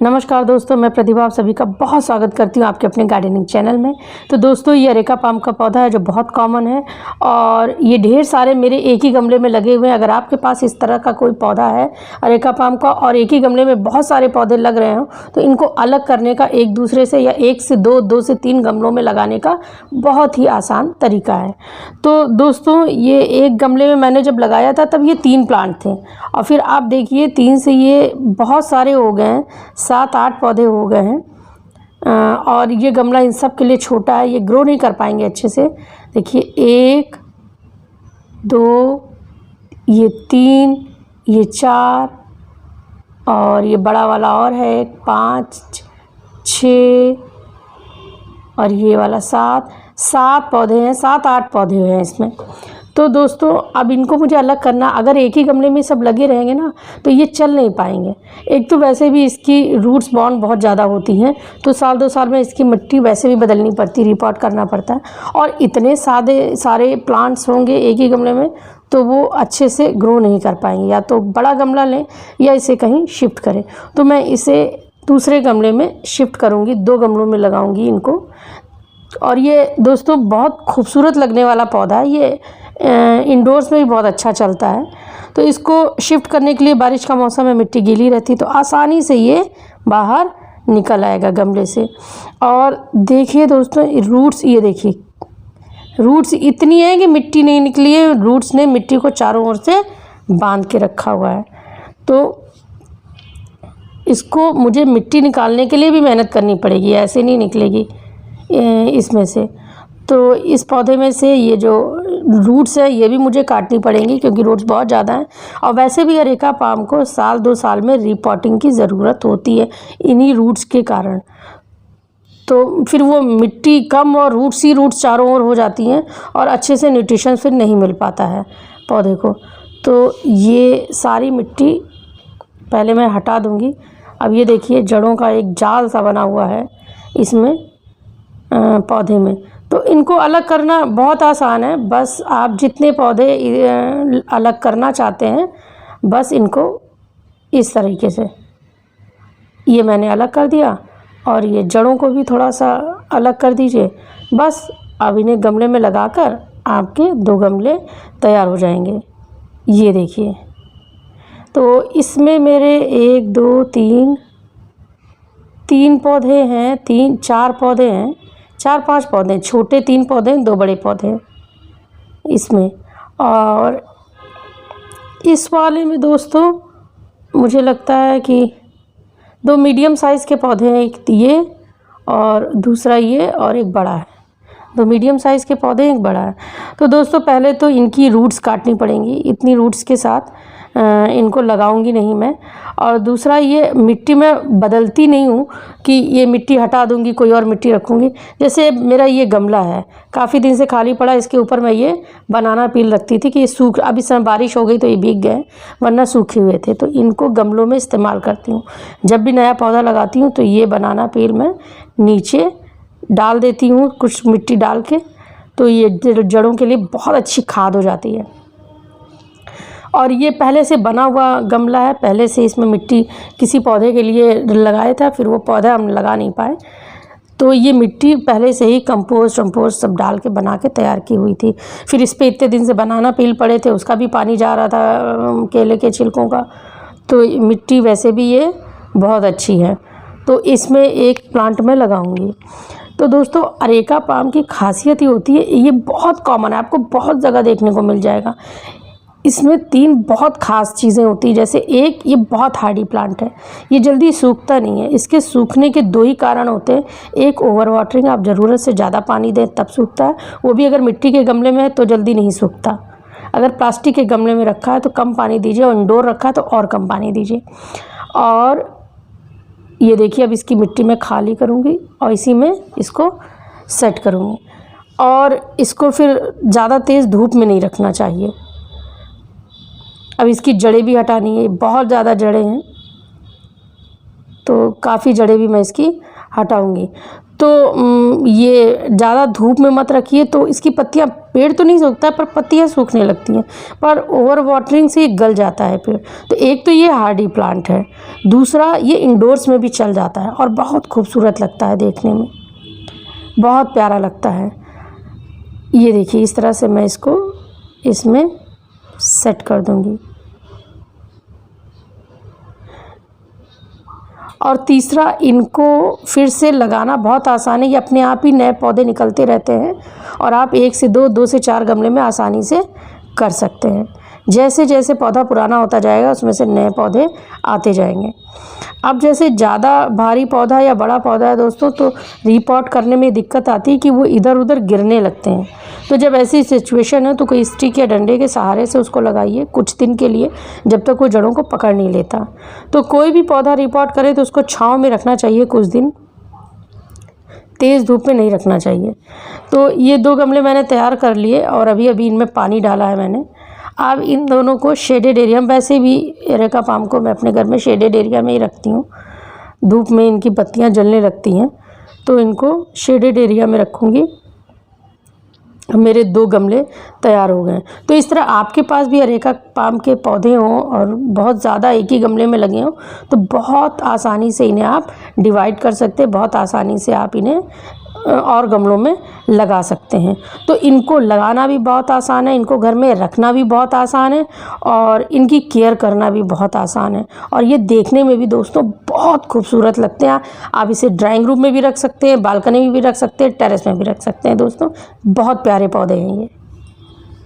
नमस्कार दोस्तों, मैं प्रतिभा आप सभी का बहुत स्वागत करती हूँ आपके अपने गार्डनिंग चैनल में। तो दोस्तों, ये अरेका पाम का पौधा है जो बहुत कॉमन है और ये ढेर सारे मेरे एक ही गमले में लगे हुए हैं। अगर आपके पास इस तरह का कोई पौधा है अरेका पाम का और एक ही गमले में बहुत सारे पौधे लग रहे हों, तो इनको अलग करने का एक दूसरे से या एक से दो से तीन गमलों में लगाने का बहुत ही आसान तरीका है। तो दोस्तों, ये एक गमले में मैंने जब लगाया था तब ये 3 प्लांट थे और फिर आप देखिए 3 से ये बहुत सारे हो गए हैं, 7-8 पौधे हो गए हैं। और ये गमला इन सब के लिए छोटा है, ये ग्रो नहीं कर पाएंगे अच्छे से। देखिए 1 2 ये 3 ये 4 और ये बड़ा वाला और है 5 6 और ये वाला 7 पौधे हैं, 7-8 पौधे हैं इसमें। तो दोस्तों, अब इनको मुझे अलग करना। अगर एक ही गमले में सब लगे रहेंगे ना तो ये चल नहीं पाएंगे। एक तो वैसे भी इसकी रूट्स बाउंड बहुत ज़्यादा होती हैं, तो साल 2 साल में इसकी मिट्टी वैसे भी बदलनी पड़ती, रिपोर्ट करना पड़ता है। और इतने सारे प्लांट्स होंगे एक ही गमले में तो वो अच्छे से ग्रो नहीं कर पाएंगे। या तो बड़ा गमला लें या इसे कहीं शिफ्ट करें। तो मैं इसे दूसरे गमले में शिफ्ट करूँगी, 2 गमलों में लगाऊँगी इनको। और ये दोस्तों बहुत खूबसूरत लगने वाला पौधा है, ये इंडोर्स में भी बहुत अच्छा चलता है। तो इसको शिफ्ट करने के लिए बारिश का मौसम है, मिट्टी गीली रहती तो आसानी से ये बाहर निकल आएगा गमले से। और देखिए दोस्तों, रूट्स ये देखिए, रूट्स इतनी है कि मिट्टी नहीं निकली है, रूट्स ने मिट्टी को चारों ओर से बांध के रखा हुआ है। तो इसको मुझे मिट्टी निकालने के लिए भी मेहनत करनी पड़ेगी, ऐसे नहीं निकलेगी इसमें से। तो इस पौधे में से ये जो रूट्स है ये भी मुझे काटनी पड़ेंगी क्योंकि रूट्स बहुत ज़्यादा हैं। और वैसे भी अरेका पाम को साल 2 साल में रिपोर्टिंग की ज़रूरत होती है इन्हीं रूट्स के कारण। तो फिर वो मिट्टी कम और रूट्स चारों ओर हो जाती हैं और अच्छे से न्यूट्रिशन फिर नहीं मिल पाता है पौधे को। तो ये सारी मिट्टी पहले मैं हटा दूँगी। अब ये देखिए जड़ों का एक जाल सा बना हुआ है इसमें पौधे में। तो इनको अलग करना बहुत आसान है, बस आप जितने पौधे अलग करना चाहते हैं बस इनको इस तरीके से ये मैंने अलग कर दिया और ये जड़ों को भी थोड़ा सा अलग कर दीजिए। बस अब इन्हें गमले में लगाकर आपके 2 गमले तैयार हो जाएंगे। ये देखिए, तो इसमें मेरे 1 2 3 पौधे हैं, 4 पौधे हैं, 4-5 पौधे हैं, छोटे 3 पौधे हैं, 2 बड़े पौधे हैं इसमें। और इस वाले में दोस्तों मुझे लगता है कि 2 मीडियम साइज़ के पौधे हैं, एक ये और दूसरा ये और एक बड़ा है। 2 मीडियम साइज़ के पौधे हैं, एक बड़ा है। तो दोस्तों पहले तो इनकी रूट्स काटनी पड़ेंगी, इतनी रूट्स के साथ इनको लगाऊंगी नहीं मैं। और दूसरा, ये मिट्टी में बदलती नहीं हूँ कि ये मिट्टी हटा दूंगी कोई और मिट्टी रखूँगी। जैसे मेरा ये गमला है काफ़ी दिन से खाली पड़ा, इसके ऊपर मैं ये बनाना पील रखती थी कि ये सूख, अब इस समय बारिश हो गई तो ये भीग गए वरना सूखे हुए थे। तो इनको गमलों में इस्तेमाल करती हूँ। जब भी नया पौधा लगाती हूँ तो ये बनाना पील मैं नीचे डाल देती हूँ कुछ मिट्टी डाल के, तो ये जड़ों के लिए बहुत अच्छी खाद हो जाती है। और ये पहले से बना हुआ गमला है, पहले से इसमें मिट्टी किसी पौधे के लिए लगाया था, फिर वो पौधा हम लगा नहीं पाए। तो ये मिट्टी पहले से ही कंपोस्ट सब डाल के बना के तैयार की हुई थी। फिर इस पर इतने दिन से बनाना पील पड़े थे, उसका भी पानी जा रहा था केले के छिलकों का। तो मिट्टी वैसे भी ये बहुत अच्छी है, तो इसमें एक प्लांट में लगाऊंगी। तो दोस्तों, अरेका पाम की खासियत ये होती है, ये बहुत कॉमन है, आपको बहुत जगह देखने को मिल जाएगा। इसमें 3 बहुत ख़ास चीज़ें होती हैं। जैसे एक, ये बहुत हार्डी प्लांट है, ये जल्दी सूखता नहीं है। इसके सूखने के 2 ही कारण होते हैं। एक, ओवर वाटरिंग, आप ज़रूरत से ज़्यादा पानी दें तब सूखता है, वो भी अगर मिट्टी के गमले में है तो जल्दी नहीं सूखता। अगर प्लास्टिक के गमले में रखा है तो कम पानी दीजिए, और इंडोर रखा है तो और कम पानी दीजिए। और ये देखिए, अब इसकी मिट्टी में खाली करूँगी और इसी में इसको सेट करूँगी। और इसको फिर ज़्यादा तेज़ धूप में नहीं रखना चाहिए। अब इसकी जड़ें भी हटानी है, बहुत ज़्यादा जड़ें हैं तो काफ़ी जड़ें भी मैं इसकी हटाऊंगी। तो ये ज़्यादा धूप में मत रखिए, तो इसकी पत्तियाँ, पेड़ तो नहीं सूखता पर पत्तियाँ सूखने लगती हैं, पर ओवर वाटरिंग से गल जाता है पेड़। तो एक तो ये हार्डी प्लांट है, दूसरा ये इंडोर्स में भी चल जाता है और बहुत खूबसूरत लगता है देखने में, बहुत प्यारा लगता है। ये देखिए इस तरह से मैं इसको इसमें सेट कर दूंगी। और तीसरा, इनको फिर से लगाना बहुत आसान है, ये अपने आप ही नए पौधे निकलते रहते हैं और आप 1 से 2, 2 से 4 गमले में आसानी से कर सकते हैं। जैसे जैसे पौधा पुराना होता जाएगा उसमें से नए पौधे आते जाएंगे। अब जैसे ज़्यादा भारी पौधा या बड़ा पौधा है दोस्तों, तो रीपॉट करने में दिक्कत आती है कि वो इधर उधर गिरने लगते हैं। तो जब ऐसी सिचुएशन है तो कोई स्टिक या डंडे के सहारे से उसको लगाइए कुछ दिन के लिए, जब तक वो जड़ों को पकड़ नहीं लेता। तो कोई भी पौधा रीपॉट करे तो उसको छांव में रखना चाहिए कुछ दिन, तेज़ धूप में नहीं रखना चाहिए। तो ये 2 गमले मैंने तैयार कर लिए और अभी अभी इनमें पानी डाला है मैंने। अब इन दोनों को शेडेड एरिया में, वैसे भी एरेका पाम को मैं अपने घर में शेडेड एरिया में ही रखती हूँ, धूप में इनकी पत्तियाँ जलने लगती हैं, तो इनको शेडेड एरिया में रखूँगी। मेरे 2 गमले तैयार हो गए। तो इस तरह आपके पास भी एरेका पाम के पौधे हों और बहुत ज़्यादा एक ही गमले में लगे हों, तो बहुत आसानी से इन्हें आप डिवाइड कर सकते हैं, बहुत आसानी से आप इन्हें और गमलों में लगा सकते हैं। तो इनको लगाना भी बहुत आसान है, इनको घर में रखना भी बहुत आसान है और इनकी केयर करना भी बहुत आसान है। और ये देखने में भी दोस्तों बहुत खूबसूरत लगते हैं। आप इसे ड्राइंग रूम में भी रख सकते हैं, बालकनी में भी रख सकते हैं, टेरेस में भी रख सकते हैं दोस्तों। बहुत प्यारे पौधे हैं ये।